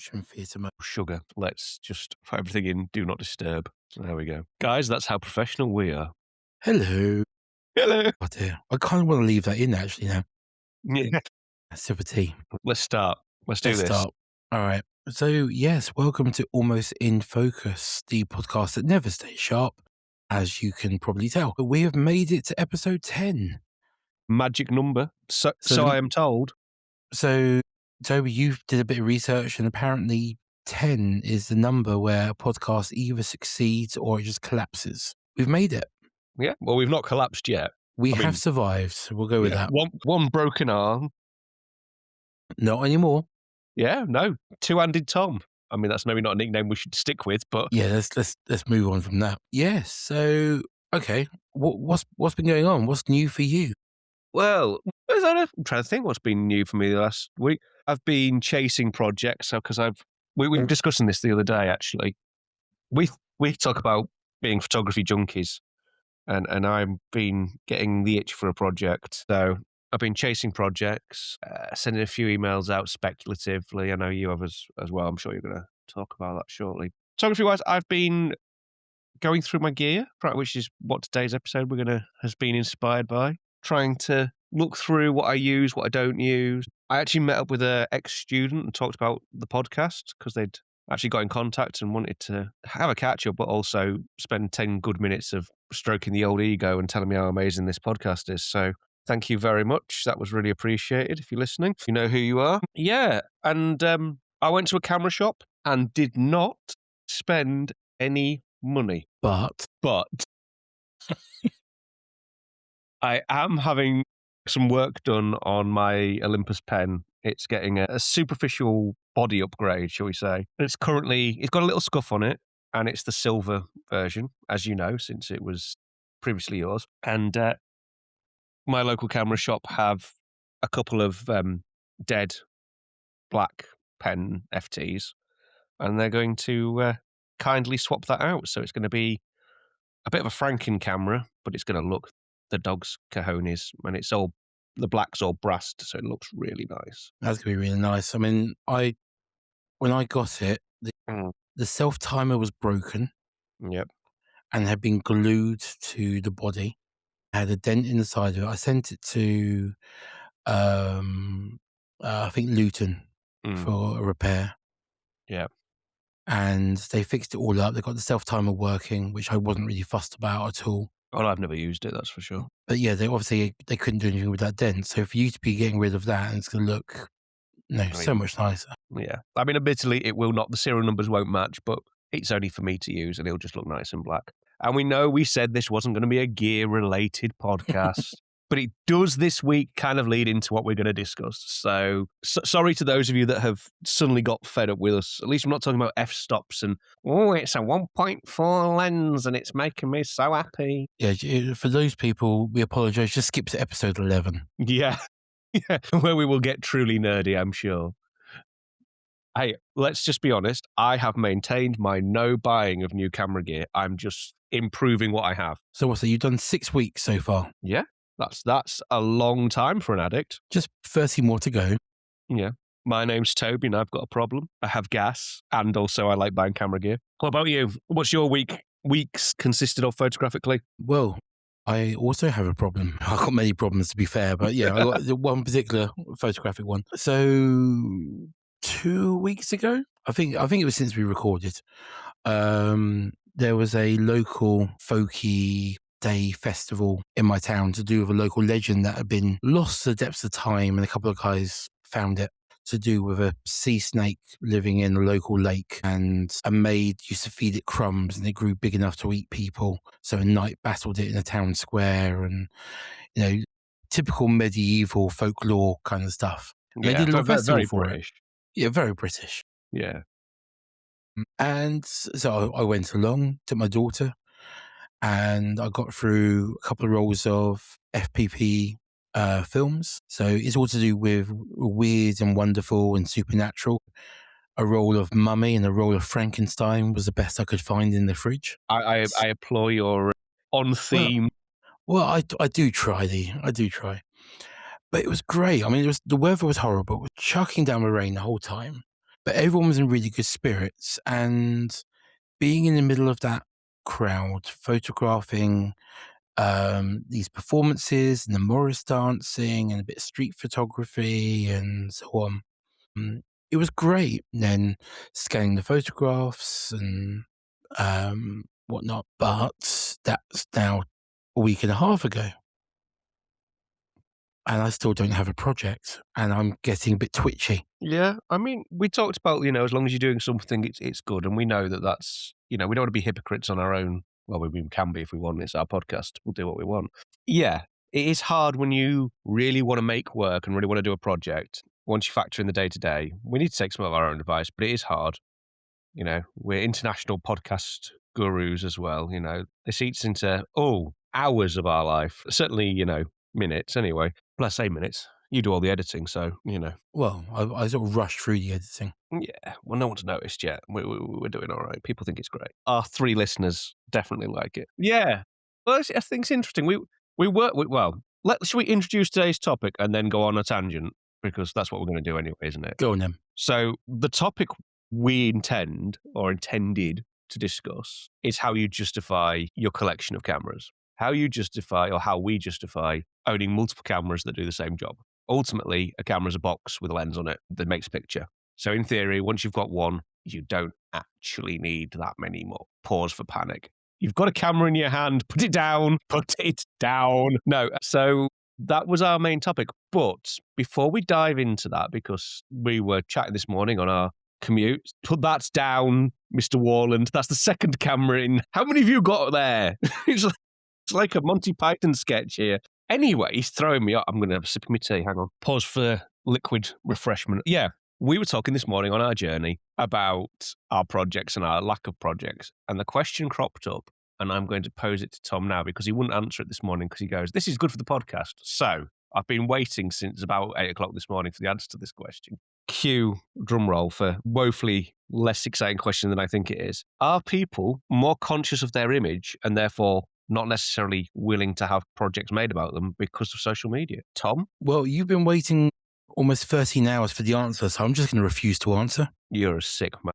Theatre mode. Sugar. Let's just put everything in Do Not Disturb. So there we go. Guys, that's how professional we are. Hello. Hello. Oh dear. I kind of want to leave that in actually now. Yeah. A sip of tea. Let's start. Let's do Let's this. start. All right. So, yes, welcome to Almost in Focus, the podcast that never stays sharp, as you can probably tell. But we have made it to episode 10. Magic number. So I am told. So, Toby, you did a bit of research, and apparently 10 is the number where a podcast either succeeds or it just collapses. We've made it. Yeah. Well, we've not collapsed yet. We have survived, so we'll go with that. One broken arm. Not anymore. Yeah, no. Two-handed Tom. I mean, that's maybe not a nickname we should stick with, but yeah, let's move on from that. Yes. So, okay, what's been going on? What's new for you? well, I'm trying to think what's been new for me the last week. I've been chasing projects because we were discussing this the other day. Actually, we talk about being photography junkies, and I've been getting the itch for a project. So I've been chasing projects, sending a few emails out speculatively. I know you have as well. I'm sure you're going to talk about that shortly. Photography-wise, I've been going through my gear, right, which is what today's episode has been inspired by. Trying to look through what I use, what I don't use. I actually met up with an ex-student and talked about the podcast because they'd actually got in contact and wanted to have a catch-up, but also spend 10 good minutes of stroking the old ego and telling me how amazing this podcast is. So thank you very much. That was really appreciated. If you're listening, you know who you are. Yeah. And I went to a camera shop and did not spend any money. But I am having some work done on my Olympus pen. It's getting a superficial body upgrade, shall we say. It's got a little scuff on it, and it's the silver version, as you know, since it was previously yours. And my local camera shop have a couple of dead black pen FTs, and they're going to kindly swap that out. So it's going to be a bit of a Franken camera, but it's going to look the dog's cojones, and the black's all brassed, so it looks really nice. That's gonna be really nice. I mean, when I got it, the self timer was broken. Yep. And had been glued to the body. I had a dent in the side of it. I sent it to, I think Luton for a repair. Yeah. And they fixed it all up. They got the self timer working, which I wasn't really fussed about at all. Well, I've never used it, that's for sure. But yeah, they couldn't do anything with that dent. So for you to be getting rid of that, and it's going to look so much nicer. Yeah. I mean, admittedly, it will not. The serial numbers won't match, but it's only for me to use, and it'll just look nice and black. And we said this wasn't going to be a gear-related podcast, but it does this week kind of lead into what we're going to discuss. So sorry to those of you that have suddenly got fed up with us. At least I'm not talking about f-stops and, it's a 1.4 lens and it's making me so happy. Yeah, for those people, we apologise. Just skip to episode 11. Yeah. Yeah, where we will get truly nerdy, I'm sure. Hey, let's just be honest. I have maintained my no buying of new camera gear. I'm just improving what I have. So you've done 6 weeks so far? Yeah, that's a long time for an addict. Just 30 more to go. Yeah. My name's Toby and I've got a problem. I have gas and also I like buying camera gear. What about you? What's your weeks consisted of photographically? Well, I also have a problem. I've got many problems, to be fair, but yeah, I got one particular photographic one. So 2 weeks ago, I think it was since we recorded, there was a local folky day festival in my town to do with a local legend that had been lost to the depths of time, and a couple of guys found it, to do with a sea snake living in a local lake, and a maid used to feed it crumbs and it grew big enough to eat people. So a knight battled it in a town square, and typical medieval folklore kind of stuff. Yeah, they did a festival very for British. it. Yeah, very British. Yeah. And so I went along, took my daughter, and I got through a couple of rolls of FPP films. So it's all to do with weird and wonderful and supernatural. A roll of Mummy and a roll of Frankenstein was the best I could find in the fridge. I applaud your on theme. Well, I do try. But it was great. I mean, the weather was horrible. It was chucking down the rain the whole time. but everyone was in really good spirits. And being in the middle of that crowd, photographing these performances and the Morris dancing and a bit of street photography and so on. Mm, it was great. And then scanning the photographs and whatnot. But that's now a week and a half ago. And I still don't have a project. And I'm getting a bit twitchy. Yeah, I mean, we talked about, as long as you're doing something, it's good, and we know that that's, we don't want to be hypocrites on our own. Well, we can be if we want. It's our podcast. We'll do what we want. Yeah, it is hard when you really want to make work and really want to do a project. Once you factor in the day to day, we need to take some of our own advice, but it is hard. We're international podcast gurus as well. This eats into hours of our life. Certainly, minutes anyway. Well, I say minutes. You do all the editing, so. Well, I sort of rushed through the editing. Yeah, well, no one's noticed yet. We're doing all right. People think it's great. Our 3 listeners definitely like it. Yeah. Well, I think it's interesting. We work with, well, should we introduce today's topic and then go on a tangent? Because that's what we're going to do anyway, isn't it? Go on then. So the topic we intended to discuss is how you justify your collection of cameras. How you justify, or how we justify, owning multiple cameras that do the same job. Ultimately, a camera's a box with a lens on it that makes a picture. So in theory, once you've got one, you don't actually need that many more. Pause for panic. You've got a camera in your hand, put it down, put it down. No, so that was our main topic. But before we dive into that, because we were chatting this morning on our commute, put that down, Mr. Warland. That's the second camera in. How many of you got there? It's like a Monty Python sketch here. Anyway, he's throwing me up. I'm going to have a sip of my tea. Hang on. Pause for liquid refreshment. Yeah, we were talking this morning on our journey about our projects and our lack of projects. And the question cropped up, and I'm going to pose it to Tom now because he wouldn't answer it this morning because he goes, this is good for the podcast. So I've been waiting since about 8 o'clock this morning for the answer to this question. Cue drum roll for woefully less exciting question than I think it is. Are people more conscious of their image and therefore not necessarily willing to have projects made about them because of social media? Tom? Well, you've been waiting almost 13 hours for the answer, so I'm just going to refuse to answer. You're a sick man.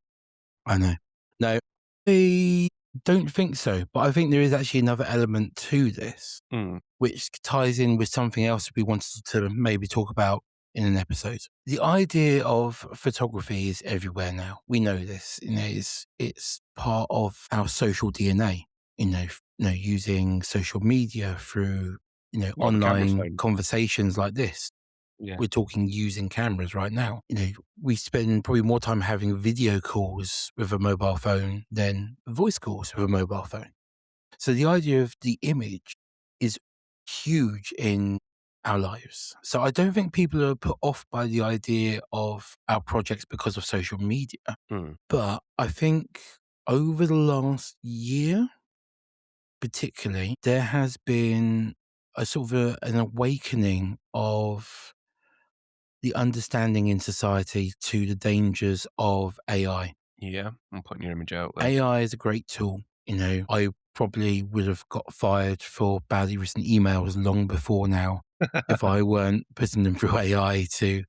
I know. No, I don't think so, but I think there is actually another element to this, which ties in with something else we wanted to maybe talk about in an episode. The idea of photography is everywhere now. We know this. It's part of our social DNA. Using social media through online conversations like this. Yeah. We're talking using cameras right now. We spend probably more time having video calls with a mobile phone than voice calls with a mobile phone. So the idea of the image is huge in our lives. So I don't think people are put off by the idea of our projects because of social media. But I think over the last year, particularly, there has been a sort of an awakening of the understanding in society to the dangers of AI. Yeah, I'm putting your image out there. AI is a great tool. I probably would have got fired for badly written emails long before now if I weren't putting them through AI to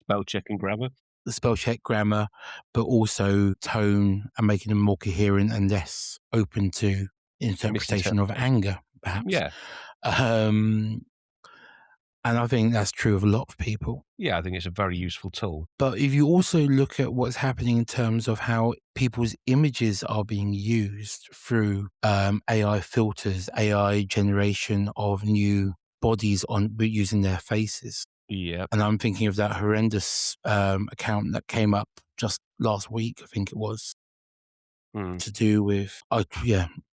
spell check and grammar. The spell check, grammar, but also tone and making them more coherent and less open to interpretation of anger, perhaps. Yeah. And I think that's true of a lot of people. Yeah, I think it's a very useful tool. But if you also look at what's happening in terms of how people's images are being used through AI filters, AI generation of new bodies using their faces. Yeah. And I'm thinking of that horrendous account that came up just last week, I think it was, to do with,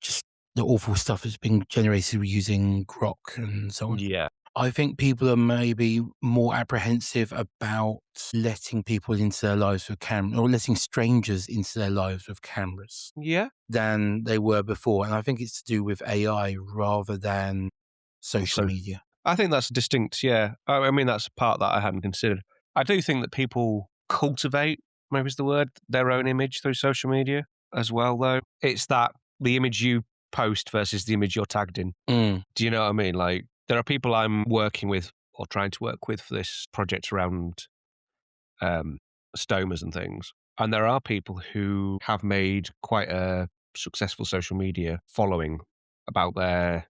just the awful stuff that's being generated using Grok and so on. Yeah. I think people are maybe more apprehensive about letting people into their lives with cameras, or letting strangers into their lives with cameras. Yeah. Than they were before. And I think it's to do with AI rather than social media. I think that's distinct, yeah. I mean, that's a part that I hadn't considered. I do think that people cultivate, maybe is the word, their own image through social media as well, though. It's that the image you post versus the image you're tagged in. Do you know what I mean? Like, there are people I'm working with or trying to work with for this project around stomas and things. And there are people who have made quite a successful social media following about their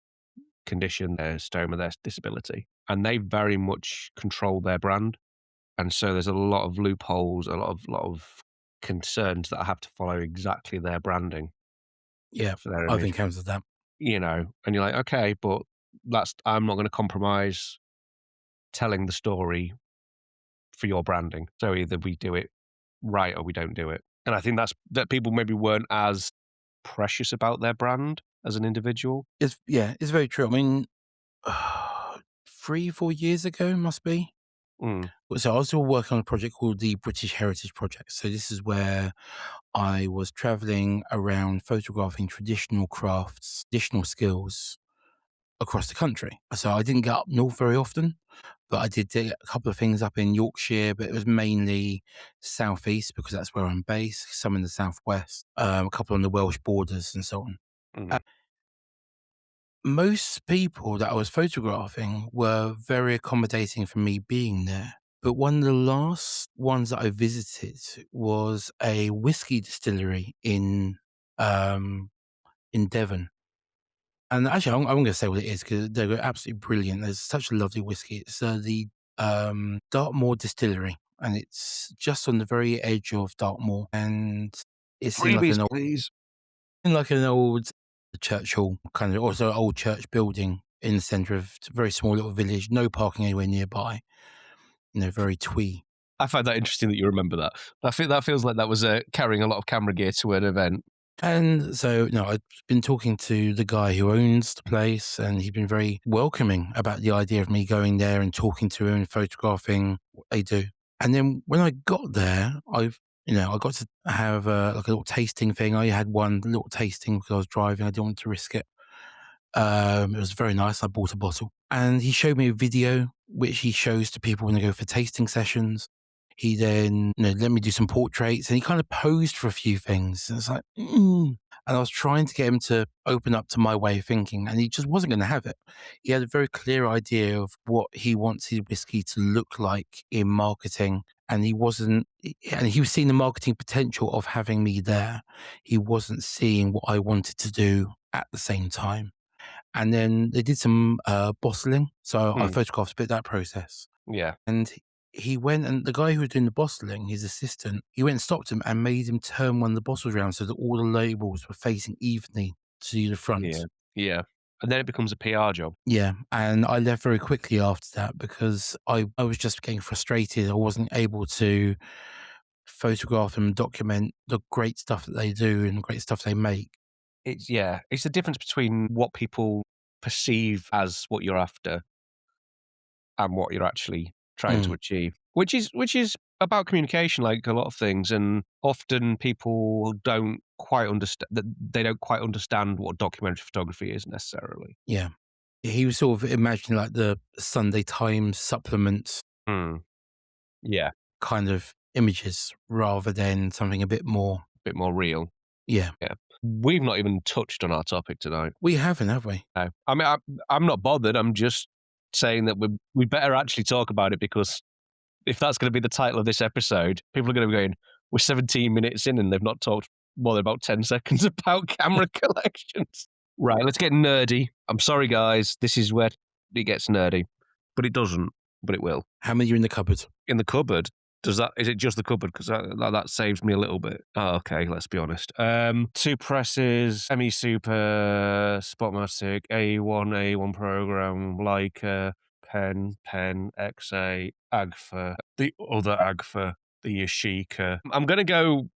condition, their stoma, their disability, and they very much control their brand. And so there's a lot of loopholes, a lot of concerns that I have to follow exactly their branding Yeah, for their I've image, encountered that. and you're like, okay, but I'm not going to compromise telling the story for your branding. So either we do it right or we don't do it. And I think that people maybe weren't as precious about their brand as an individual. It's very true. I mean, 3, 4 years ago must be. Mm. So I was still working on a project called the British Heritage Project. So this is where I was traveling around photographing traditional crafts, traditional skills across the country. So I didn't get up north very often, but I did do a couple of things up in Yorkshire, but it was mainly southeast because that's where I'm based, some in the southwest, a couple on the Welsh borders and so on. Mm. Most people that I was photographing were very accommodating for me being there. But one of the last ones that I visited was a whiskey distillery um, in Devon. And actually, I'm going to say what it is because they're absolutely brilliant. There's such a lovely whiskey. It's the Dartmoor Distillery, and it's just on the very edge of Dartmoor, and it's Freebies, please. in like an old church hall, kind of, also old church building in the centre of a very small little village. No parking anywhere nearby. Very twee. I find that interesting that you remember that. I think that feels like that was carrying a lot of camera gear to an event. And so, I've been talking to the guy who owns the place, and he's been very welcoming about the idea of me going there and talking to him and photographing what they do. And then when I got there, I got to have like a little tasting thing. I had one little tasting because I was driving. I didn't want to risk it. It was very nice. I bought a bottle, and he showed me a video which he shows to people when they go for tasting sessions. He then, let me do some portraits, and he kind of posed for a few things. And it's like, and I was trying to get him to open up to my way of thinking, and he just wasn't going to have it. He had a very clear idea of what he wants his whiskey to look like in marketing, and he wasn't. And he was seeing the marketing potential of having me there. He wasn't seeing what I wanted to do at the same time. And then they did some bottling. So I Mm. photographed a bit of that process. Yeah. And he went, and the guy who was doing the bottling, his assistant, he went and stopped him and made him turn one of the bottles around so that all the labels were facing evenly to the Yeah. front. Yeah. And then it becomes a PR job. Yeah. And I left very quickly after that because I was just getting frustrated. I wasn't able to photograph and document the great stuff that they do and the great stuff they make. It's the difference between what people perceive as what you're after and what you're actually trying to Mm, achieve, which is about communication, like a lot of things. And often people don't quite understand that they don't quite understand what documentary photography is necessarily. yeah. He was sort of imagining like the Sunday Times supplements Mm. Yeah, kind of images rather than something a bit more. a bit more real. Yeah. Yeah, we've not even touched on our topic tonight. We haven't, have we? No. I mean, I'm not bothered. I'm just saying that we better actually talk about it, because if that's going to be the title of this episode, people are going to be going, we're 17 minutes in and they've not talked more than about 10 seconds about camera collections. Right, let's get nerdy. I'm sorry, guys. This is where it gets nerdy. But it doesn't, but it will. How many are in the cupboard? In the cupboard, is it just the cupboard? Because that saves me a little bit. Oh, okay, let's be honest. Two presses, Semi Super, Spotmatic, A1 program, Leica, Pen, XA, Agfa, the other Agfa, the Yashica. I'm going to go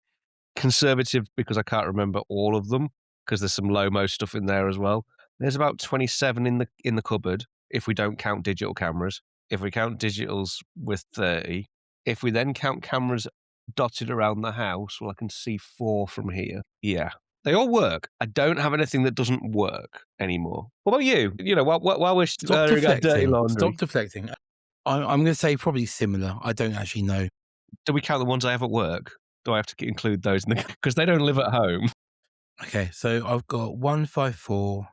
conservative because I can't remember all of them, because there's some Lomo stuff in there as well. There's about 27 in the cupboard if we don't count digital cameras. If we count digitals, with 30. If we then count cameras dotted around the house, well, I can see 4 from here. Yeah. They all work. I don't have anything that doesn't work anymore. What about you? While we're Stop airing our dirty deflecting. laundry, Stop deflecting. I'm going to say probably similar. I don't actually know. do we count the ones I have at work? Do I have to include those in the, because they don't live at home? Okay, so I've got 154,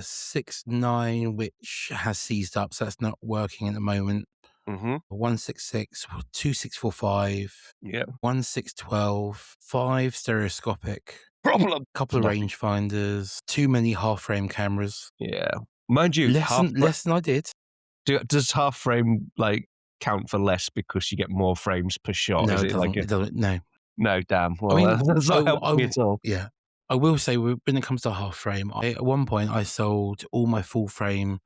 69, which has seized up, so that's not working at the moment. Mm-hmm. 166, 2645, Yeah. 1612, 5 stereoscopic, Problem. couple of rangefinders, too many half frame cameras. Yeah. Mind you, Less than I did. does half frame like count for less because you get more frames per shot? No, Is it it like doesn't. a It doesn't. No. no? Damn. I Well, mean, that's not helping me at all. yeah. I will say when it comes to half frame, at one point I sold all my full frame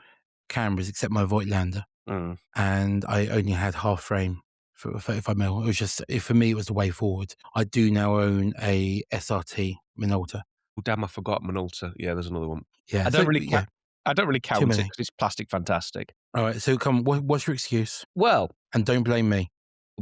cameras except my Voigtlander, Mm. and I only had half frame for 35mm. It was just for me, it was the way forward. I do now own a SRT Minolta. Oh, damn, I forgot Minolta. Yeah, there's another one. Yeah, I so don't really yeah, I don't really too count it many. because it's plastic fantastic. All right, so come. What's your excuse? Well, And don't blame me.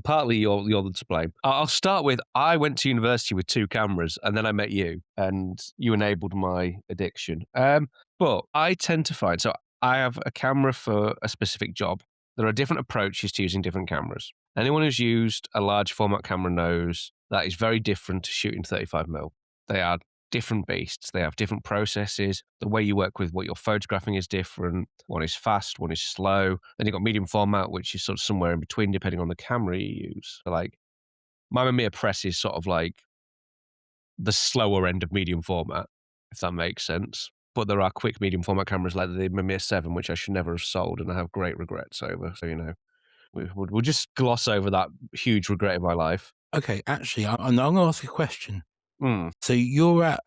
partly you're the to blame. I'll start with I went to university with 2 cameras, and then I met you, and you enabled my addiction. But I tend to find so I have a camera for a specific job. There are different approaches to using different cameras. Anyone who's used a large format camera knows that is very different to shooting 35mm. They are different beasts. They have different processes. The way you work with what you're photographing is different. One is fast, one is slow. Then you've got medium format, which is sort of somewhere in between, depending on the camera you use. So like, my Mamiya Press is sort of like the slower end of medium format, if that makes sense. But there are quick medium format cameras like the Mamiya 7, which I should never have sold, and I have great regrets over. So, we'll just gloss over that huge regret in my life. Okay, actually, I'm going to ask a question. Mm, So you're at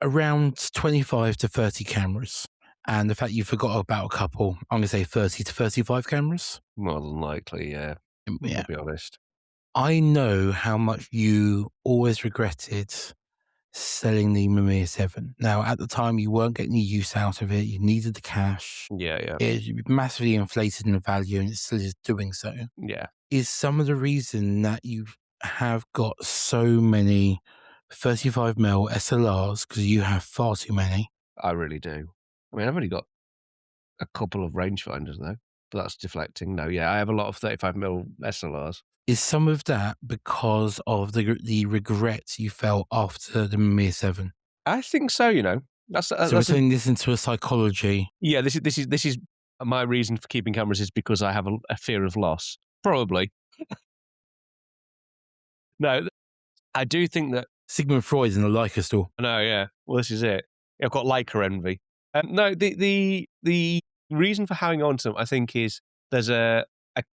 around 25 to 30 cameras, and the fact you forgot about a couple, I'm going to say 30 to 35 cameras. more than likely, yeah. Yeah. I'll be honest. I know how much you always regretted selling the Mamiya 7. Now, at the time, you weren't getting any use out of it. You needed the cash. Yeah, yeah, It massively inflated in value, and it still is doing so. yeah. Is some of the reason that you have got so many 35mm SLRs because you have far too many. I really do. I mean, I've only got a couple of rangefinders though, but that's deflecting. No, yeah, I have a lot of 35mm SLRs. Is some of that because of the regret you felt after the Mamiya 7? I think so. That's So we're turning this into a psychology. yeah. This is my reason for keeping cameras is because I have a fear of loss. Probably no. I do think that Sigmund Freud's in the Leica store. no. Yeah. Well, this is it. I've got Leica envy. No, the reason for hanging on to them, I think, is there's a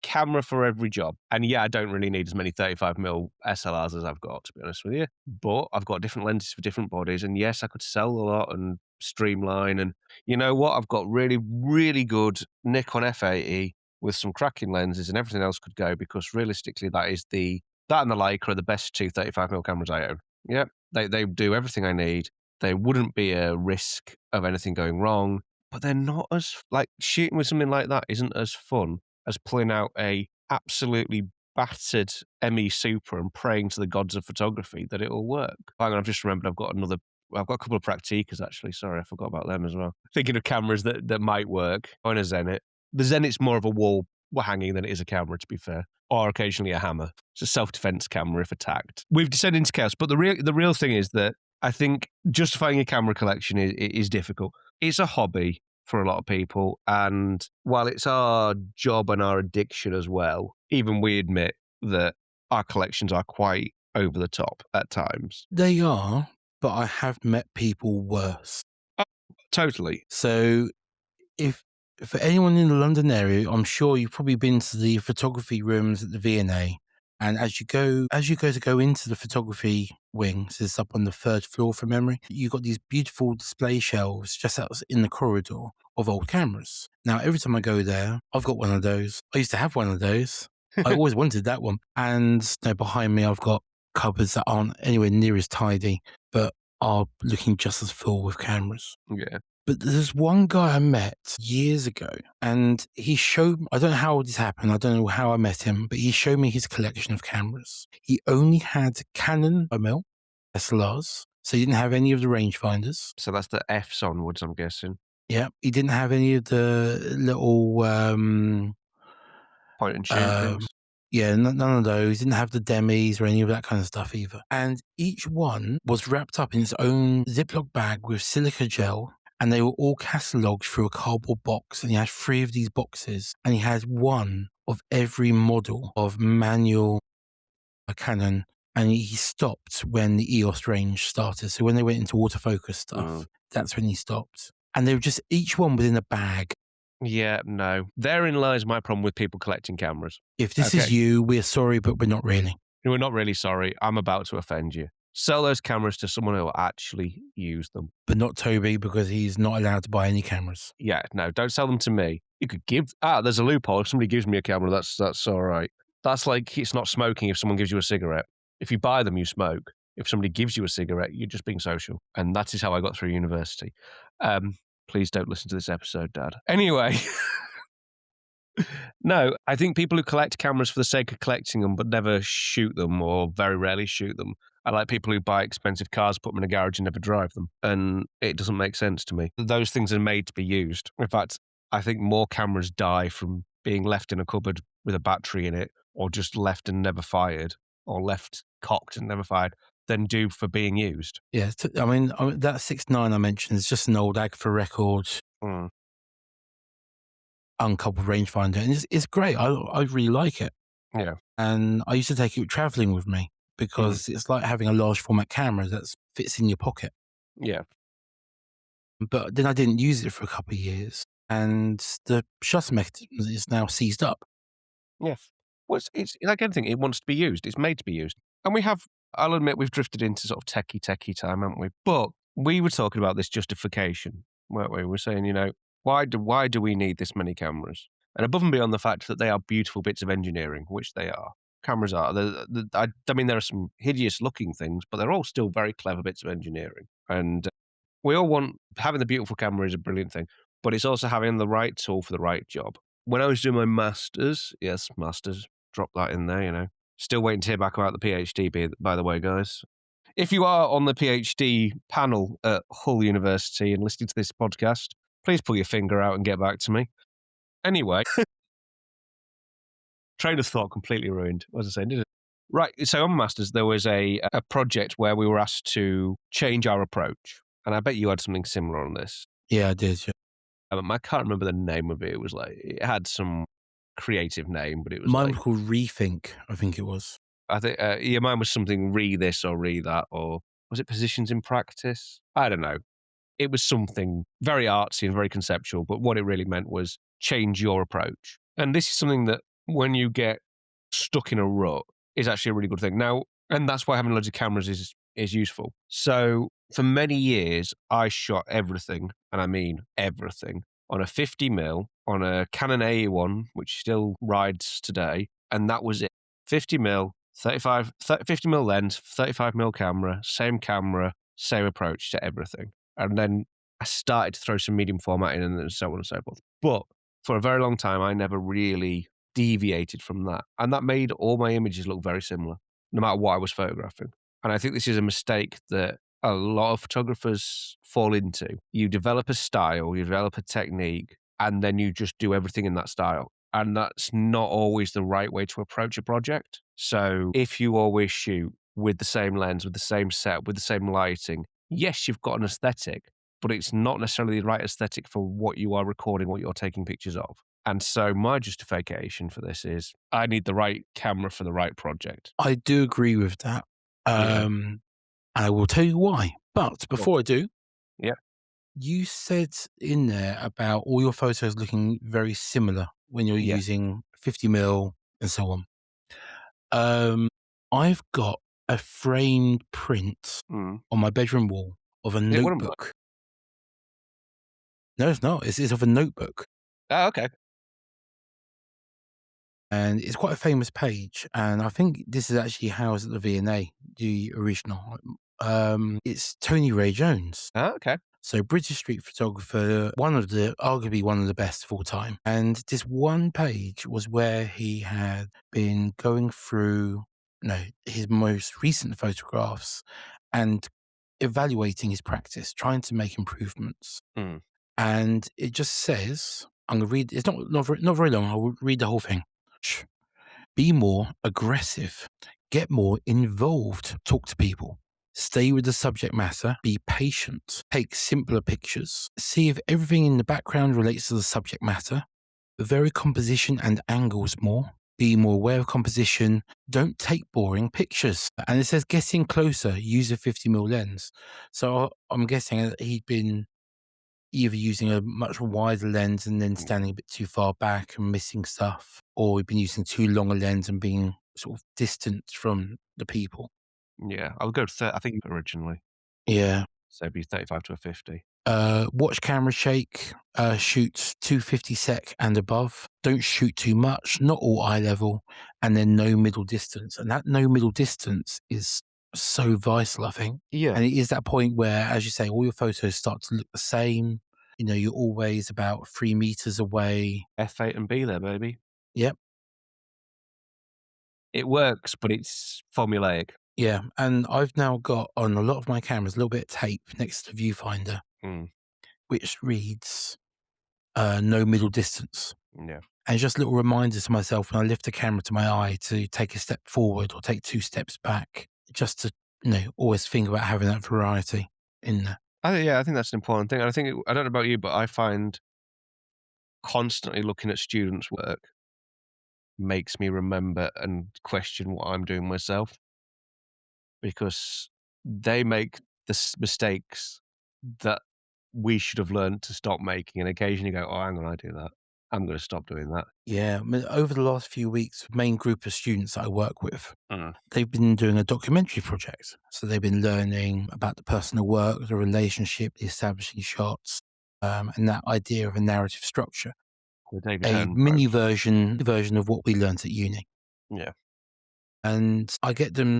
camera for every job. And yeah, I don't really need as many 35mm SLRs as I've got, to be honest with you. But I've got different lenses for different bodies. And yes, I could sell a lot and streamline. And you know what? I've got really, really good Nikon F80 with some cracking lenses, and everything else could go because realistically, that and the Leica are the best 2 35mm cameras I own. Yeah, they do everything I need. There wouldn't be a risk of anything going wrong, but they're not as like shooting with something like that isn't as fun as pulling out a absolutely battered ME Super and praying to the gods of photography that it will work. Hang on, I've just remembered I've got a couple of Praktikas actually. Sorry, I forgot about them as well. Thinking of cameras that might work. On a Zenit. The Zenit's more of a wall hanging than it is a camera, to be fair. Or occasionally a hammer. It's a self-defense camera if attacked. We've descended into chaos, but the real thing is that I think justifying a camera collection is difficult. It's a hobby for a lot of people. And while it's our job and our addiction as well, even we admit that our collections are quite over the top at times. They are, but I have met people worse. Oh, totally. So if for anyone in the London area, I'm sure you've probably been to the photography rooms at the V&A. And as you go to go into the photography wings, it's up on the 3rd floor from memory. You've got these beautiful display shelves just out in the corridor of old cameras. Now, every time I go there, I've got one of those. I used to have one of those. I always wanted that one. And behind me, I've got cupboards that aren't anywhere near as tidy, but are looking just as full with cameras. Yeah. But there's one guy I met years ago, and he showed, I don't know how this happened, I don't know how I met him, but he showed me his collection of cameras. He only had Canon OML SLRs, so he didn't have any of the rangefinders. So that's the Fs onwards, I'm guessing. Yeah, he didn't have any of the little Point and shoot things. yeah, none of those. Didn't have the demis or any of that kind of stuff either. And each one was wrapped up in its own Ziploc bag with silica gel and they were all catalogued through a cardboard box. And he had 3 of these boxes, and he had one of every model of manual Canon. And he stopped when the EOS range started. So when they went into autofocus stuff, that's when he stopped. And they were just each one within a bag. Yeah, no. Therein lies my problem with people collecting cameras. If this is you, we're sorry, but we're not really. We're not really sorry. I'm about to offend you. Sell those cameras to someone who will actually use them. But not Toby, because he's not allowed to buy any cameras. Yeah, no, don't sell them to me. You could give, there's a loophole. If somebody gives me a camera, that's all right. That's like it's not smoking if someone gives you a cigarette. If you buy them, you smoke. If somebody gives you a cigarette, you're just being social. And that is how I got through university. Please don't listen to this episode, Dad. Anyway. No, I think people who collect cameras for the sake of collecting them but never shoot them or very rarely shoot them. I like people who buy expensive cars, put them in a garage and never drive them. And it doesn't make sense to me. Those things are made to be used. In fact, I think more cameras die from being left in a cupboard with a battery in it, or just left and never fired, or left cocked and never fired, than do for being used. Yeah, I mean that 6.9 I mentioned is just an old Agfa record, uncoupled rangefinder, and it's great. I really like it. Yeah. And I used to take it traveling with me because it's like having a large format camera that fits in your pocket. Yeah. But then I didn't use it for a couple of years, and the shutter mechanism is now seized up. Yes. Well, it's like anything, it wants to be used. It's made to be used. And we have, I'll admit, we've drifted into sort of techie time, haven't we? But we were talking about this justification, weren't we? We're saying, why do we need this many cameras? And above and beyond the fact that they are beautiful bits of engineering, which they are. Cameras are. I mean, there are some hideous looking things, but they're all still very clever bits of engineering. And we all want, having the beautiful camera is a brilliant thing, but it's also having the right tool for the right job. When I was doing my masters, yes, masters, drop that in there, Still waiting to hear back about the PhD, by the way, guys. If you are on the PhD panel at Hull University and listening to this podcast, please pull your finger out and get back to me. Anyway, train of thought completely ruined. What was I saying? Did it? Right. So on masters, there was a project where we were asked to change our approach, and I bet you had something similar on this. Yeah, I did. Yeah. I can't remember the name of it. It was like it had some creative name, but it was mine was called Rethink. I think it was. I think mine was something re this or re that, or was it positions in practice? I don't know. It was something very artsy and very conceptual, but what it really meant was change your approach. And this is something that when you get stuck in a rut is actually a really good thing. Now, and that's why having loads of cameras is useful. So for many years, I shot everything, and I mean everything, on a 50mm, on a Canon A1, which still rides today, and that was it. 50mm, 50mm lens, 35mm camera, same approach to everything. And then I started to throw some medium format in and so on and so forth. But for a very long time, I never really deviated from that. And that made all my images look very similar, no matter what I was photographing. And I think this is a mistake that a lot of photographers fall into. You develop a style, you develop a technique, and then you just do everything in that style. And that's not always the right way to approach a project. So if you always shoot with the same lens, with the same set, with the same lighting, yes, you've got an aesthetic, but it's not necessarily the right aesthetic for what you are recording, what you're taking pictures of. And so my justification for this is I need the right camera for the right project. I do agree with that. I will tell you why. But before I do, you said in there about all your photos looking very similar when you're using 50mm and so on. I've got a framed print on my bedroom wall of a notebook. No, it's not. It's of a notebook. Oh, okay. And it's quite a famous page. And I think this is actually housed at the V&A, the original. It's Tony Ray Jones. Oh, okay. So British street photographer, arguably one of the best of all time. And this one page was where he had been going through his most recent photographs and evaluating his practice, trying to make improvements. And it just says, I'm going to read, it's not very long, I'll read the whole thing. Be more aggressive, get more involved, talk to people. Stay with the subject matter, be patient, take simpler pictures, see if everything in the background relates to the subject matter, vary composition and angles more, be more aware of composition, don't take boring pictures. And it says getting closer, use a 50mm lens. So I'm guessing that he'd been either using a much wider lens and then standing a bit too far back and missing stuff, or he'd been using too long a lens and being sort of distant from the people. Yeah, I'll go I think originally, Yeah. so it'd be 35 to a 50. Watch camera shake, shoot 250 sec and above. Don't shoot too much, not all eye level, and then no middle distance. And that no middle distance is so vital, I think. Yeah. And it is that point where, as you say, all your photos start to look the same. You know, you're always about 3 meters away. F8 and B there, baby. Yep. It works, but it's formulaic. Yeah. And I've now got on a lot of my cameras a little bit of tape next to the viewfinder, Mm, which reads no middle distance. yeah. And just little reminders to myself when I lift the camera to my eye to take a step forward or take 2 steps back, just to, always think about having that variety in there. I think that's an important thing. And I think I don't know about you, but I find constantly looking at students' work makes me remember and question what I'm doing myself, because they make the mistakes that we should have learned to stop making, and occasionally go, "Oh, hang on, I do that. I'm going to stop doing that." Yeah, I mean, over the last few weeks, the main group of students I work with, Mm. they've been doing a documentary project. So they've been learning about the personal work, the relationship, the establishing shots, and that idea of a narrative structure, The David a Hearn mini approach. version of what we learnt at uni. Yeah. And I get them.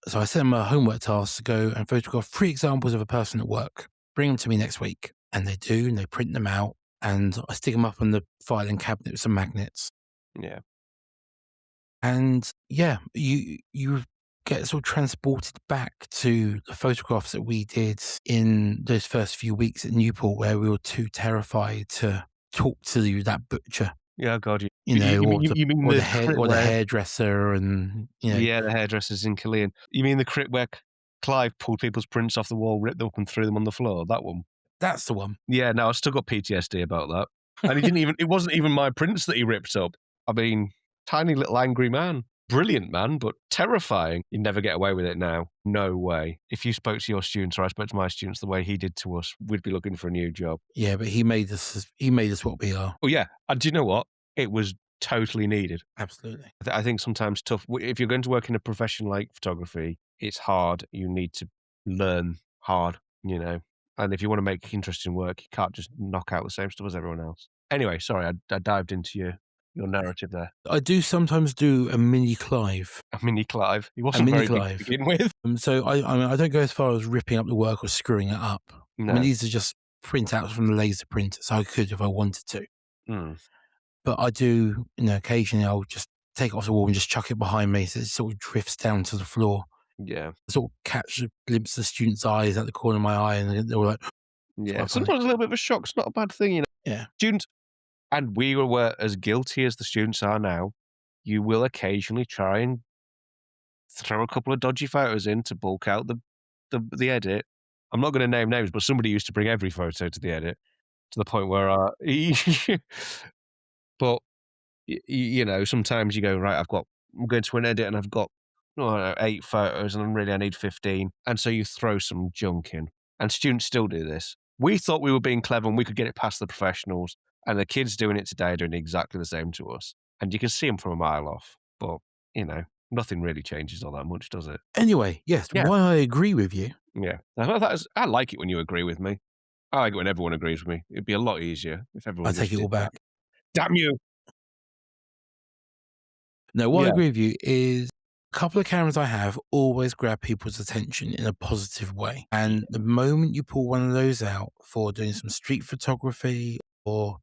So I send them a homework task to go and photograph 3 examples of a person at work. Bring them to me next week. And they do, and they print them out. And I stick them up on the filing cabinet with some magnets. Yeah. And yeah, you get sort of transported back to the photographs that we did in those first few weeks at Newport, where we were too terrified to talk to that butcher, Yeah, God, you mean or the the hair crit or the where hairdresser, and yeah, the hairdressers in Killeen. You mean the crit where Clive pulled people's prints off the wall, ripped them up, and threw them on the floor? That one? that's the one. Yeah, no, I still got PTSD about that. And it wasn't even my prints that he ripped up. I mean, tiny little angry man. Brilliant man, but terrifying. You'd never get away with it now. No way. If you spoke to your students or I spoke to my students the way he did to us, we'd be looking for a new job. Yeah, but he made us what we are. Oh, yeah. And do you know what? It was totally needed. Absolutely. I think sometimes tough. If you're going to work in a profession like photography, it's hard. You need to learn hard, you know. And if you want to make interesting work, you can't just knock out the same stuff as everyone else. Anyway, sorry, I dived into your narrative there. I do sometimes do a mini Clive. A mini Clive. He A wasn't mini very big to Clive. begin with. So I mean, I don't go as far as ripping up the work or screwing it up. I mean, No. these are just printouts from the laser printer, so I could if I wanted to. Mm. But I do, occasionally I'll just take it off the wall and just chuck it behind me so it sort of drifts down to the floor. Yeah. I sort of catch a glimpse of the students' eyes at the corner of my eye, and they're all like, Yeah. quite funny. Sometimes a little bit of a shock. It's not a bad thing, you know. Yeah. Students, and we were as guilty as the students are now. You will occasionally try and throw a couple of dodgy photos in to bulk out the edit. I'm not going to name names, but somebody used to bring every photo to the edit to the point where, but you know, sometimes you go, right, I'm going to an edit and I've got, I don't know, 8 photos and I need 15. And so you throw some junk in. And students still do this. We thought we were being clever and we could get it past the professionals. And the kids doing it today are doing exactly the same to us. And you can see them from a mile off. But, you know, nothing really changes all that much, does it? Anyway, yes, Yeah. why I agree with you. Yeah. I like it when you agree with me. I like it when everyone agrees with me. It'd be a lot easier if everyone I take just it all did that. back. Damn you. No, what I Yeah. agree with you is a couple of cameras I have always grab people's attention in a positive way. And the moment you pull one of those out for doing some street photography, or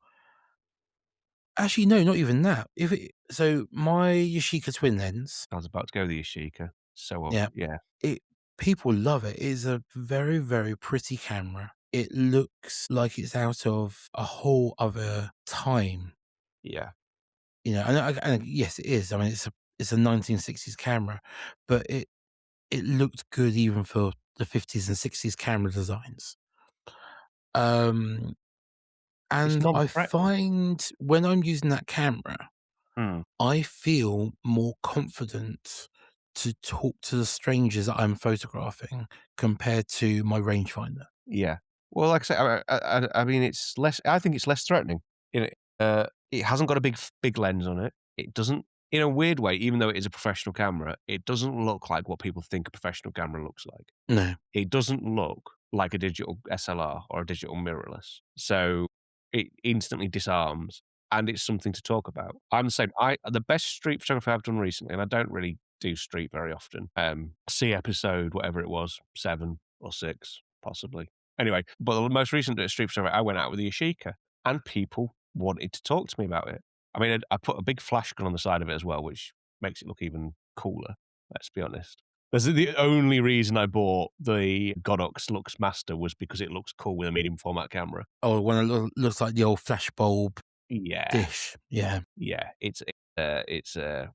actually, no, not even that. So my Yashica twin lens, I was about to go the Yashica. So, yeah, yeah. people love it. It's a very, very pretty camera. It looks like it's out of a whole other time. Yeah. And yes, it is. I mean, it's a 1960s camera, but it looked good even for the 50s and 60s camera designs. Um, It's and I non-threatening. find when I'm using that camera, Mm. I feel more confident to talk to the strangers that I'm photographing compared to my rangefinder. Yeah. Well, like I say, I mean, it's less. I think it's less threatening. It hasn't got a big lens on it. It doesn't, in a weird way, even though it is a professional camera, it doesn't look like what people think a professional camera looks like. No, It doesn't look like a digital SLR or a digital mirrorless. So it instantly disarms, and it's something to talk about. I'm the same. The best street photography I've done recently, and I don't really do street very often. See episode whatever it was, 7 or 6 possibly. Anyway, but the most recent street photography, I went out with the Yashica, and people wanted to talk to me about it. I mean, I put a big flash gun on the side of it as well, which makes it look even cooler. Let's be honest. That's the only reason I bought the Godox Lux Master was because it looks cool with a medium format camera. oh, when it looks like the old flash bulb Yeah, dish. Yeah. yeah, it's a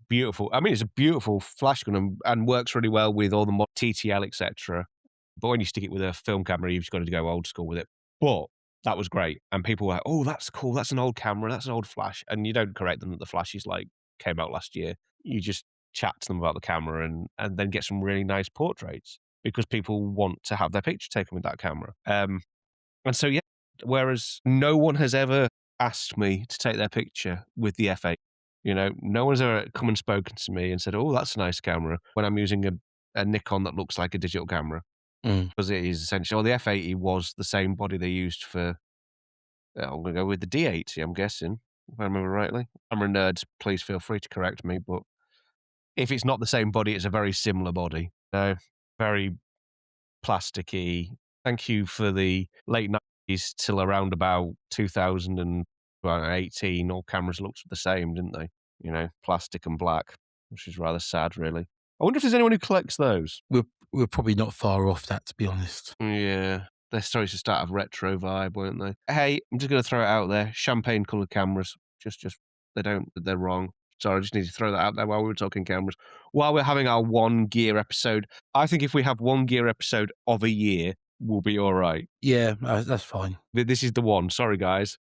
beautiful. I mean, it's a beautiful flash gun and works really well with all the TTL etc. But when you stick it with a film camera, you've just got to go old school with it. But that was great, and people were like, "Oh, that's cool. That's an old camera. That's an old flash." And you don't correct them that the flash is like came out last year. You just chat to them about the camera and then get some really nice portraits because people want to have their picture taken with that camera. And so yeah, whereas no one has ever asked me to take their picture with the F8. You know, no one's ever come and spoken to me and said, "Oh, that's a nice camera," when I'm using a Nikon that looks like a digital camera. Mm. Because it is essentially, well, the F80 was the same body they used for, I'm going to go with the D80, I'm guessing, if I remember rightly. Camera nerds, please feel free to correct me, but if it's not the same body, it's a very similar body. No, very plasticky. Thank you for the late 90s till around about 2018. All cameras looked the same, didn't they? You know, plastic and black, which is rather sad, really. I wonder if there's anyone who collects those. We're probably not far off that, to be honest. Yeah, they're starting to start a retro vibe, weren't they? Hey, I'm just going to throw it out there. Champagne coloured cameras. Just they're wrong. Sorry, I just need to throw that out there while we were talking cameras. While we're having our one gear episode, I think if we have one gear episode of a year, we'll be all right. Yeah, that's fine. This is the one. Sorry, guys.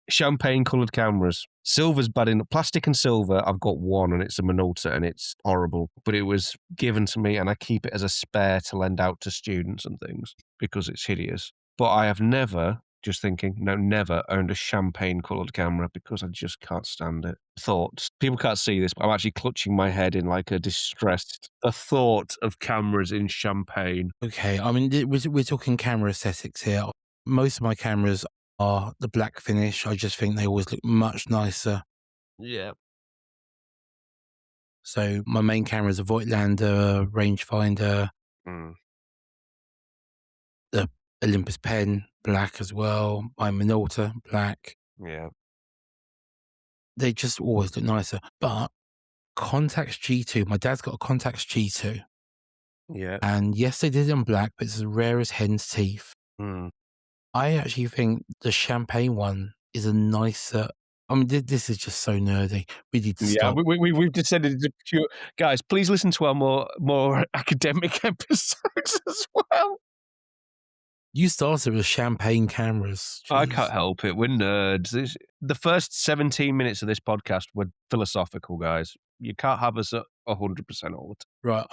Champagne coloured cameras. Silver's bad enough. Plastic and silver, I've got one and it's a Minolta and it's horrible. But it was given to me and I keep it as a spare to lend out to students and things because it's hideous. But I have never, just thinking, no, never owned a champagne coloured camera because I just can't stand it. Thoughts. People can't see this, but I'm actually clutching my head in like a distressed. The thought of cameras in champagne. Okay, I mean, we're talking camera aesthetics here. Most of my cameras are the black finish. I just think they always look much nicer. Yeah. So my main camera is a Voigtlander rangefinder, Mm, the Olympus pen, black as well. My Minolta, black. yeah. They just always look nicer. But Contax G2, my dad's got a Contax G2. Yeah. And yes, they did it in black, but it's as rare as hen's teeth. Mm. I actually think the champagne one is a nicer. I mean, this is just so nerdy. We need to Yeah, stop. we've descended into pure guys. Please listen to our more academic episodes as well. You started with champagne cameras. I Jeez. can't help it. We're nerds. The first 17 minutes of this podcast were philosophical, guys. You can't have us at 100% all the time. Right,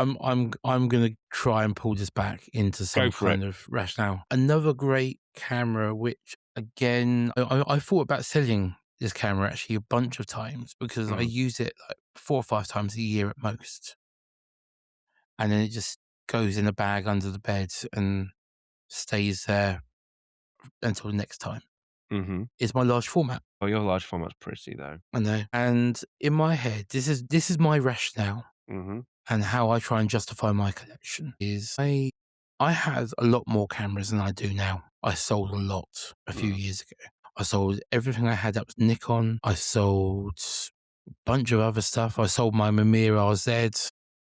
I'm gonna try and pull this back into some Go for kind of rationale. Another great camera, which again, I thought about selling this camera actually a bunch of times because I Mm. use it like 4 or 5 times a year at most, and then it just goes in a bag under the bed and stays there until the next time. Mm-hmm. Is my large format. Oh, your large format's pretty though. I know, and in my head, this is my rationale. Mm-hmm. And how I try and justify my collection is I had a lot more cameras than I do now. I sold a lot a few years ago. I sold everything I had that was Nikon. I sold a bunch of other stuff. I sold my Mamiya RZ,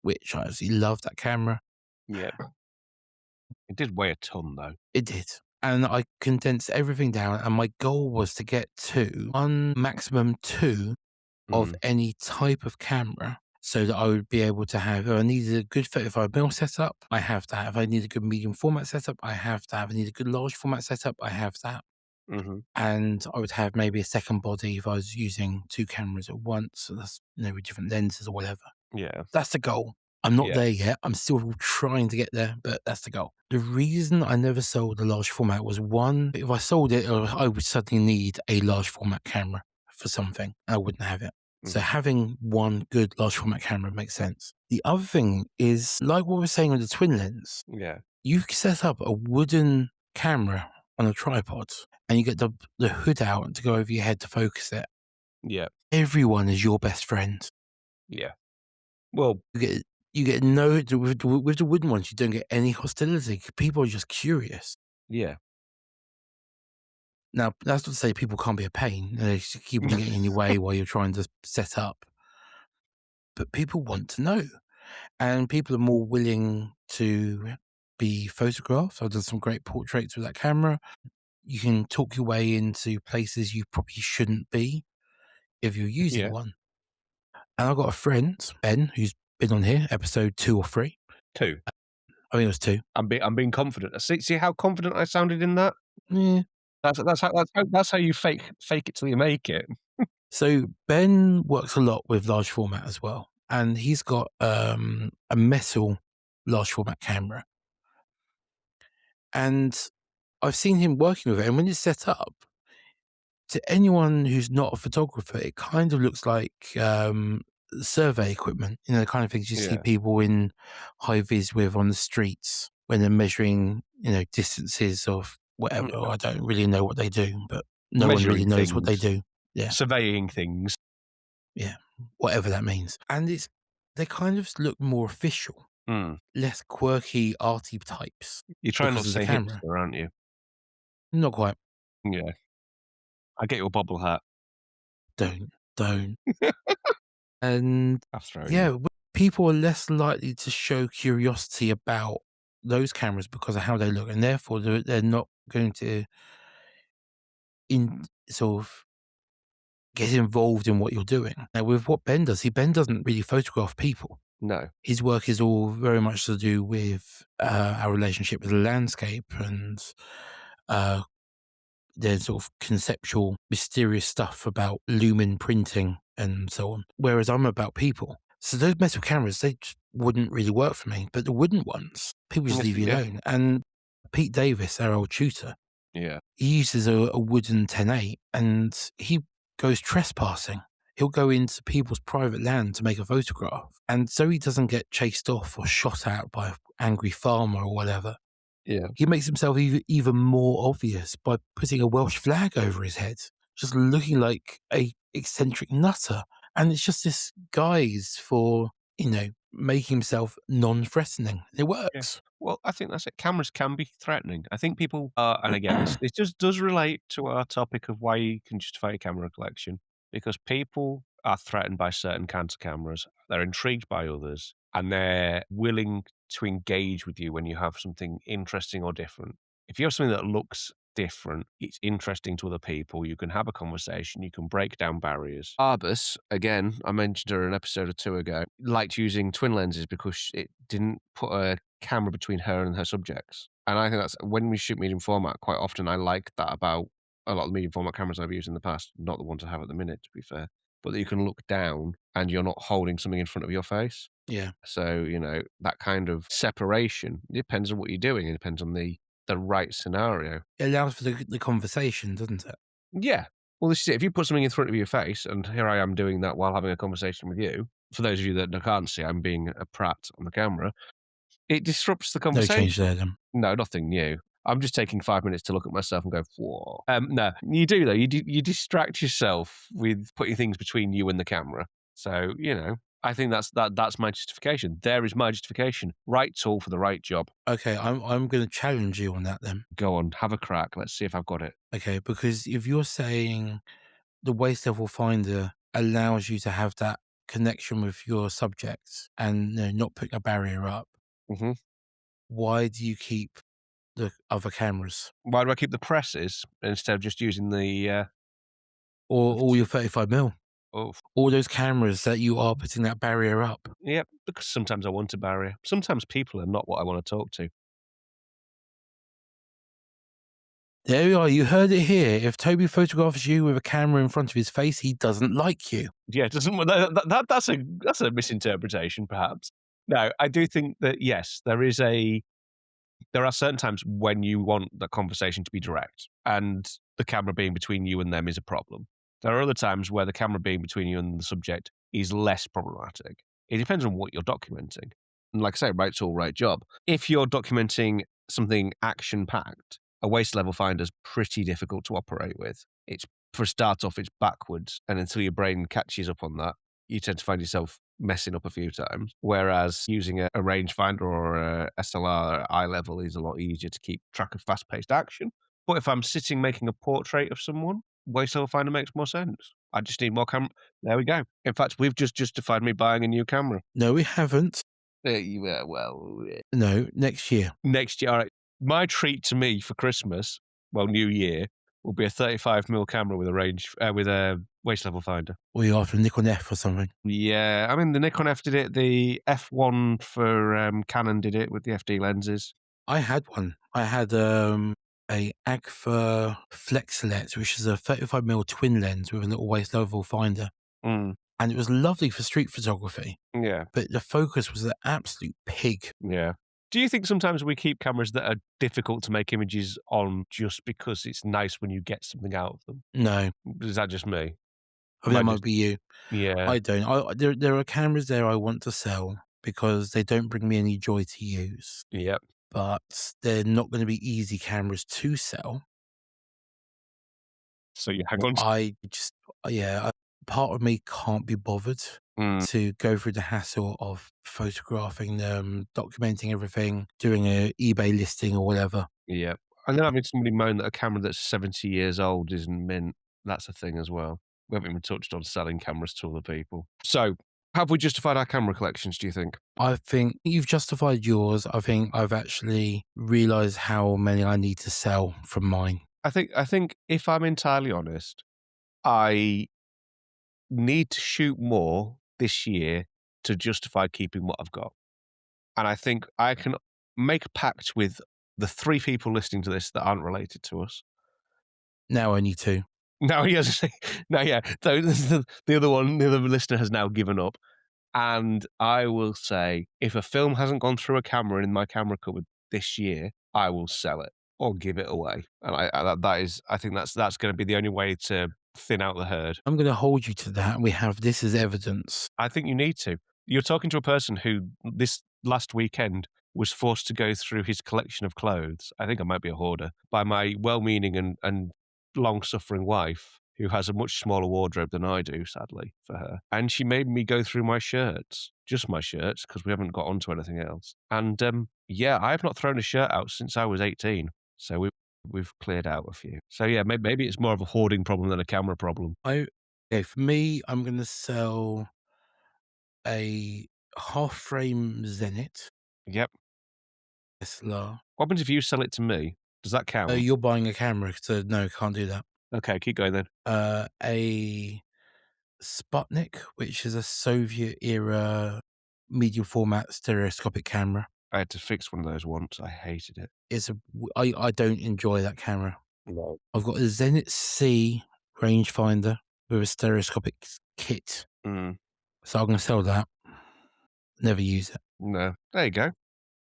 which I actually love that camera. Yeah. It did weigh a ton though. It did. And I condensed everything down, and my goal was to get to one, maximum two of Mm. any type of camera so that I would be able to have, if I needed a good 35mm setup, I have that. If I need a good medium format setup, I have that. If I need a good large format setup, I have that. Hmm. And I would have maybe a second body if I was using two cameras at once. So that's, with different lenses or whatever. Yeah. That's the goal. I'm not Yeah. there yet. I'm still trying to get there, but that's the goal. The reason I never sold a large format was, one, if I sold it, I would suddenly need a large format camera for something. I wouldn't have it. So Hmm. having one good large format camera makes sense. The other thing is, like what we're saying with the twin lens, Yeah. you can set up a wooden camera on a tripod and you get the hood out to go over your head to focus it. Yeah. Everyone is your best friend. Yeah. Well, You get no, with the wooden ones, you don't get any hostility. People are just curious. yeah. Now, that's not to say people can't be a pain. They just keep on getting in your way while you're trying to set up. But people want to know, and people are more willing to be photographed. I've done some great portraits with that camera. You can talk your way into places you probably shouldn't be if you're using Yeah. one. And I've got a friend, Ben, who's been on here, episode 2 or 3. Two. I think it was 2. I'm being confident. See how confident I sounded in that? Yeah. That's how you fake it till you make it. So Ben works a lot with large format as well, and he's got a metal large format camera, and I've seen him working with it. And when it's set up, to anyone who's not a photographer, it kind of looks like survey equipment. The kind of things you see Yeah. people in high vis with on the streets when they're measuring, distances of whatever. Yeah. I don't really know what they do, but no one really Measuring knows what they things, do. Yeah. surveying things. Yeah, whatever that means. And they kind of look more official, Mm. less quirky, arty types You're trying not because to of the say camera. hipster, aren't you? Not quite. Yeah. I get your bobble hat. Don't. And I've thrown yeah, you. people are less likely to show curiosity about those cameras because of how they look, and therefore they're not going to sort of get involved in what you're doing. Now, with what Ben does, Ben doesn't really photograph people. No. His work is all very much to do with our relationship with the landscape and uh, there's sort of conceptual, mysterious stuff about lumen printing and so on. Whereas I'm about people. So those metal cameras, they just wouldn't really work for me. But the wooden ones, people just Yes, leave you yeah. alone. And Pete Davis, our old tutor, Yeah. he uses a wooden 10-8 and he goes trespassing. He'll go into people's private land to make a photograph. And so he doesn't get chased off or shot at by an angry farmer or whatever, Yeah. he makes himself even more obvious by putting a Welsh flag over his head, just looking like a eccentric nutter. And it's just this guise for, making himself non-threatening. It Yeah. works. Well, I think that's it. Cameras can be threatening. I think people are, and again, this just does relate to our topic of why you can justify a camera collection, because people are threatened by certain kinds of cameras. They're intrigued by others, and they're willing to engage with you when you have something interesting or different. If you have something that looks different, it's interesting to other people, you can have a conversation, you can break down barriers. Arbus, again, I mentioned her an episode or two ago, liked using twin lenses because it didn't put a camera between her and her subjects. And I think that's when we shoot medium format, quite often I like that about a lot of the medium format cameras I've used in the past, not the ones I have at the minute, to be fair, but that you can look down and you're not holding something in front of your face. Yeah. So, that kind of separation, it depends on what you're doing. It depends on the right scenario. It allows for the conversation, doesn't it? Yeah. Well, this is it. If you put something in front of your face, and here I am doing that while having a conversation with you, for those of you that can't see, I'm being a prat on the camera, it disrupts the No change conversation. there then. No, nothing new. I'm just taking 5 minutes to look at myself and go, whoa. No, you do though. You distract yourself with putting things between you and the camera. So, I think that's my justification. There is my justification. Right tool for the right job. Okay, I'm going to challenge you on that then. Go on, have a crack. Let's see if I've got it. Okay, because if you're saying the waste level finder allows you to have that connection with your subjects and not put a barrier up, Hmm. why do you keep the other cameras Why do I keep the presses instead of just using the or all your 35mm? Oh, All those cameras that you are putting that barrier up. yep. Because sometimes I want a barrier. Sometimes people are not what I want to talk to. There you are. You heard it here. If Toby photographs you with a camera in front of his face, he doesn't like you. Yeah, it doesn't that's a misinterpretation, perhaps. No, I do think that yes, there are certain times when you want the conversation to be direct, and the camera being between you and them is a problem. There are other times where the camera being between you and the subject is less problematic. It depends on what you're documenting. And like I say, right tool, right job. If you're documenting something action packed, a waste level finder is pretty difficult to operate with. It's for a start off, it's backwards, and until your brain catches up on that, you tend to find yourself messing up a few times. Whereas using a rangefinder or a SLR at eye level is a lot easier to keep track of fast paced action. But if I'm sitting making a portrait of someone, waste level finder makes more sense. I just need more camera. There we go. In fact, we've just justified me buying a new camera. No, we haven't. Well, No, next year. next year. All right. My treat to me for Christmas, well, New Year, will be a 35mm camera with a with a waste level finder. Or you after Nikon F or something. Yeah, I mean, the Nikon F did it. The F1 for Canon did it with the FD lenses. I had one. I had a Agfa Flexilette, which is a 35mm twin lens with a little waist level finder. Mm, And it was lovely for street photography, yeah, but the focus was an absolute pig. yeah. Do you think sometimes we keep cameras that are difficult to make images on just because it's nice when you get something out of them? No, Is that just me? I mean, Am I that might just be you. yeah, I don't. There are cameras there I want to sell because they don't bring me any joy to use, yep. but they're not going to be easy cameras to sell. So you hang on. I just, yeah, part of me can't be bothered Mm, to go through the hassle of photographing them, documenting everything, doing a eBay listing or whatever. yep. And then having somebody moan that a camera that's 70 years old isn't mint. That's a thing as well. We haven't even touched on selling cameras to other people. So, have we justified our camera collections? Do you think? I think you've justified yours. I think I've actually realized how many I need to sell from mine. I think if I'm entirely honest, I need to shoot more this year to justify keeping what I've got. And I think I can make a pact with the 3 people listening to this that aren't related to us. Now only two. No, he has no, yeah. So the other one, the other listener has now given up. And I will say, if a film hasn't gone through a camera in my camera cupboard this year, I will sell it or give it away. And I think that's going to be the only way to thin out the herd. I'm going to hold you to that. We have this as evidence. I think you need to. You're talking to a person who this last weekend was forced to go through his collection of clothes. I think I might be a hoarder by my well-meaning and long-suffering wife, who has a much smaller wardrobe than I do, sadly for her. And she made me go through my shirts, just my shirts, because we haven't got onto anything else. And yeah, I have not thrown a shirt out since I was 18. So we've cleared out a few. So yeah, maybe it's more of a hoarding problem than a camera problem. Okay, for me, I'm going to sell a half frame Zenit Yep. SLR. What happens if you sell it to me? Does that count? You're buying a camera, so no, can't do that. Okay, keep going then. A Sputnik, which is a Soviet era medium format stereoscopic camera. I had to fix one of those once. I hated it. I don't enjoy that camera. No. I've got a Zenit C rangefinder with a stereoscopic kit, Mm, so I'm going to sell that. Never use it. no. There you go.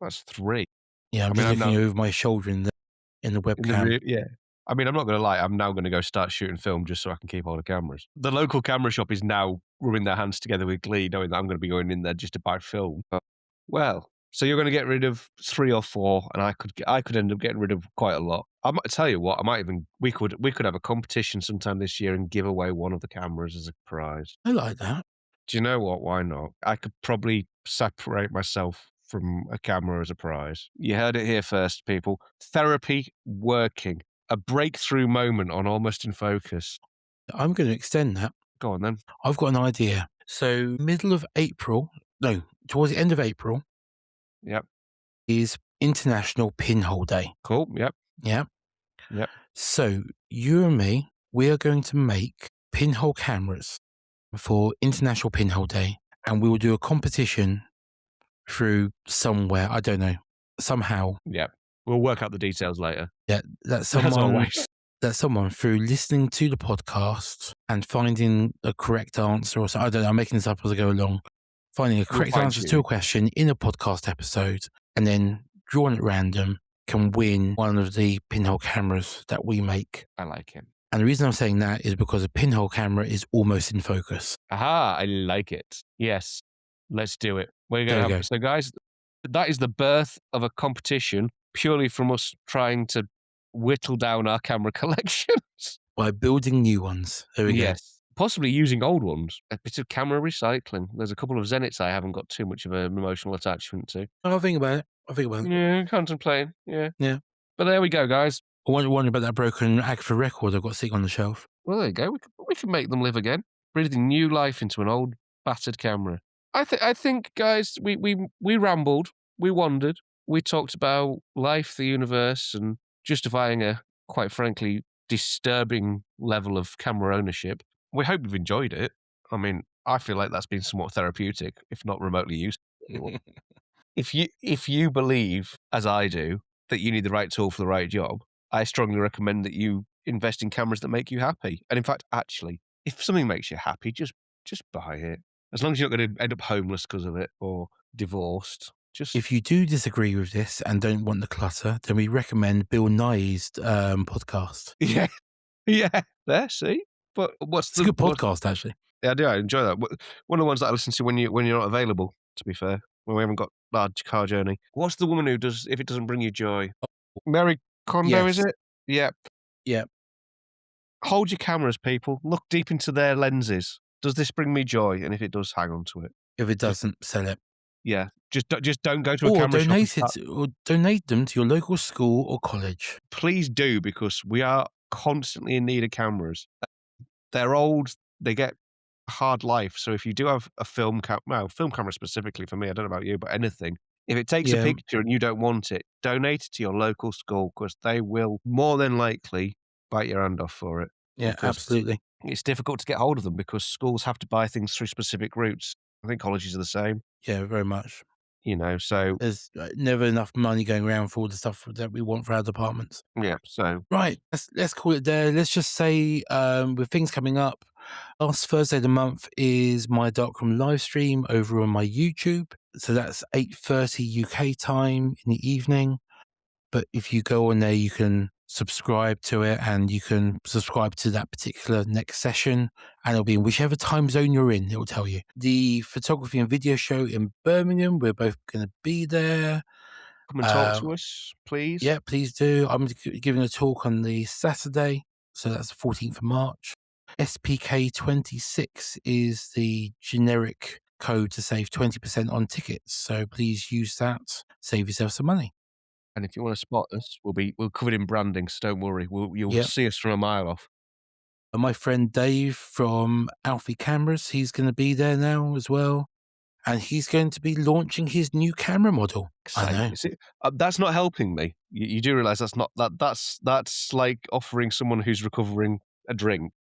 That's 3. Yeah, I'm I mean, just I'm looking now over my shoulder in the in the webcam. yeah. I mean, I'm not going to lie. I'm now going to go start shooting film just so I can keep all the cameras. The local camera shop is now rubbing their hands together with glee, knowing that I'm going to be going in there just to buy film. Well, so you're going to get rid of 3 or 4, and I could end up getting rid of quite a lot. I might tell you what. I might even we could have a competition sometime this year and give away one of the cameras as a prize. I like that. Do you know what? Why not? I could probably separate myself from a camera as a prize. You heard it here first, people. Therapy working. A breakthrough moment on Almost in Focus. I'm going to extend that. Go on then. I've got an idea. So middle of April, no, towards the end of April Yep. is International Pinhole Day. Cool. Yep. Yeah. Yep. So you and me, we are going to make pinhole cameras for International Pinhole Day, and we will do a competition through somewhere. I don't know. Somehow, Yeah. We'll work out the details later. yeah, that As someone always. that someone through listening to the podcast and finding a correct answer, or so I don't know. I'm making this up as I go along. Finding a We'll correct fine answer to tune. a question in a podcast episode, and then drawing at random can win one of the pinhole cameras that we make. I like him. And the reason I'm saying that is because a pinhole camera is almost in focus. Aha, I like it. Yes. Let's do it. We're There gonna we have go. so guys, that is the birth of a competition purely from us trying to whittle down our camera collections. By building new ones. There we go. Yes. Possibly using old ones. A bit of camera recycling. There's a couple of Zenits I haven't got too much of an emotional attachment to. I'll think about it. I'll think about it. Yeah, contemplating. Yeah. Yeah. But there we go, guys. I wonder about that broken Agfa record I've got sitting on the shelf. Well, there you go. We can make them live again, breathing new life into an old battered camera. I think, guys, we rambled, we wandered, we talked about life, the universe, and justifying a quite frankly disturbing level of camera ownership. We hope you've enjoyed it. I mean, I feel like that's been somewhat therapeutic, if not remotely useful. If you believe, as I do, that you need the right tool for the right job, I strongly recommend that you invest in cameras that make you happy. And in fact, actually, if something makes you happy, just buy it. As long as you're not going to end up homeless because of it or divorced. Just If you do disagree with this and don't want the clutter, then we recommend Bill Nye's podcast. yeah, yeah. There, see. But what's It's a good podcast, actually. Yeah, I do. I enjoy that. One of the ones that I listen to when you're not available. To be fair, when we haven't got large car journey. What's the woman who does if it doesn't bring you joy? Mary Kondo, is Yes. it? Yeah. Yeah. Hold your cameras, people. Look deep into their lenses. Does this bring me joy? And if it does, hang on to it. If it doesn't, sell it. Yeah, just don't go to a Or camera shop. donate them to your local school or college. Please do, because we are constantly in need of cameras. They're old. They get a hard life. So if you do have a film camera specifically for me, I don't know about you, but anything. If it takes a Yeah. picture and you don't want it, donate it to your local school because they will more than likely bite your hand off for it. Yeah, Because absolutely. it's difficult to get hold of them because schools have to buy things through specific routes. I think colleges are the same, Yeah, very much. so There's never enough money going around for all the stuff that we want for our departments. yeah, so Right, let's call it there. Let's just say, with things coming up, last Thursday of the month is my darkroom live stream over on my YouTube. So that's 8:30 UK time in the evening. But if you go on there, you can subscribe to it, and you can subscribe to that particular next session, and it'll be in whichever time zone you're in. It will tell you. The photography and video show in Birmingham, we're both going to be there. come and talk to us, please. Yeah, please do. I'm giving a talk on the Saturday, so that's the 14th of March. SPK 26 is the generic code to save 20% on tickets. So please use that. Save yourself some money. And if you want to spot us, we're covered in branding, so don't worry. You'll Yep. see us from a mile off. And my friend Dave from Alfie Cameras, he's going to be there now as well. And he's going to be launching his new camera model. I know. See, that's not helping me. You do realize that's like offering someone who's recovering a drink.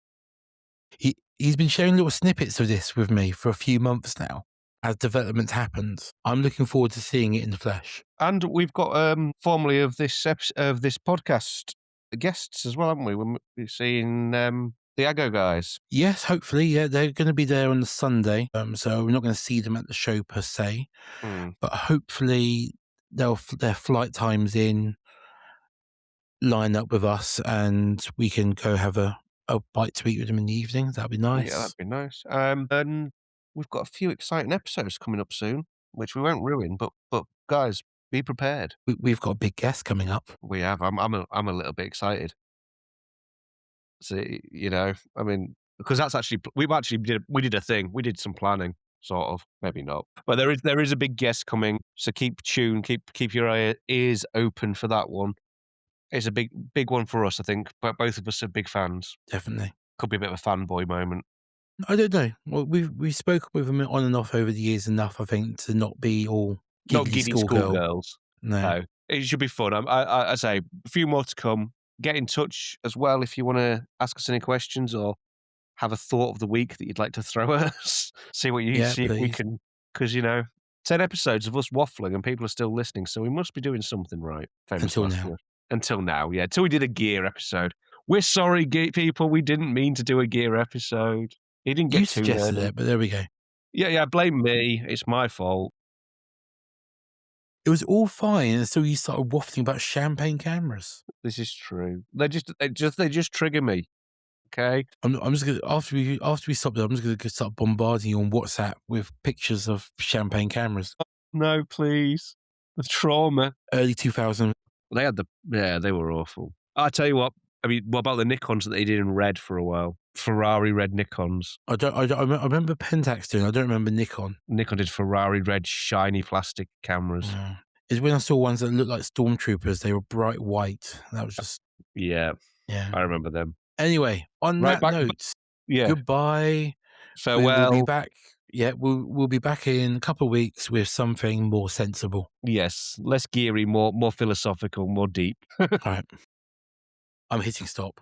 He's been sharing little snippets of this with me for a few months now. As development happens, I'm looking forward to seeing it in the flesh. And we've got formerly of this podcast guests as well, haven't we? We're seeing the Aggo guys. Yes, hopefully. Yeah, they're going to be there on the Sunday. So we're not going to see them at the show per se, but hopefully their flight times in line up with us, and we can go have a bite to eat with them in the evening. That'd be nice. Yeah, that'd be nice. And we've got a few exciting episodes coming up soon, which we won't ruin. But guys, be prepared. We've got a big guest coming up. We have. I'm a little bit excited. So I mean, because that's actually we did a thing. We did some planning, sort of. Maybe not, but there is a big guest coming. So keep tuned. Keep your ears open for that one. It's a big one for us, I think. But both of us are big fans. Definitely. Could be a bit of a fanboy moment. I don't know. Well, we've spoken with them on and off over the years enough, I think, to not be all Not giggly giddy schoolgirl. schoolgirls. No. No, it should be fun. I say a few more to come. Get in touch as well if you want to ask us any questions or have a thought of the week that you'd like to throw at us? Yeah, See if we please. can, because 10 episodes of us waffling and people are still listening, so we must be doing something right. Famous Until last now. word. Until now, yeah. Until we did a gear episode. We're sorry, gear people. We didn't mean to do a gear episode. It didn't You get too suggested nerdy. it, but there we go. Yeah, blame me. It's my fault. It was all fine until you started waffling about champagne cameras. This is true. They just trigger me. Okay. I'm just gonna after we stop there, I'm just gonna start bombarding you on WhatsApp with pictures of champagne cameras. No, please. The trauma. Early 2000. They were awful. I tell you what. I mean, what about the Nikons that they did in red for a while? Ferrari red Nikons. I remember Pentax doing. I don't remember Nikon. Nikon did Ferrari red shiny plastic cameras. It's when I saw ones that looked like stormtroopers. They were bright white. That was just Yeah, yeah. I remember them. Anyway, on Right, that note, yeah. goodbye. Farewell. We'll be back. Yeah, we'll be back in a couple of weeks with something more sensible. Yes, less geary, more philosophical, more deep. All right. I'm hitting stop.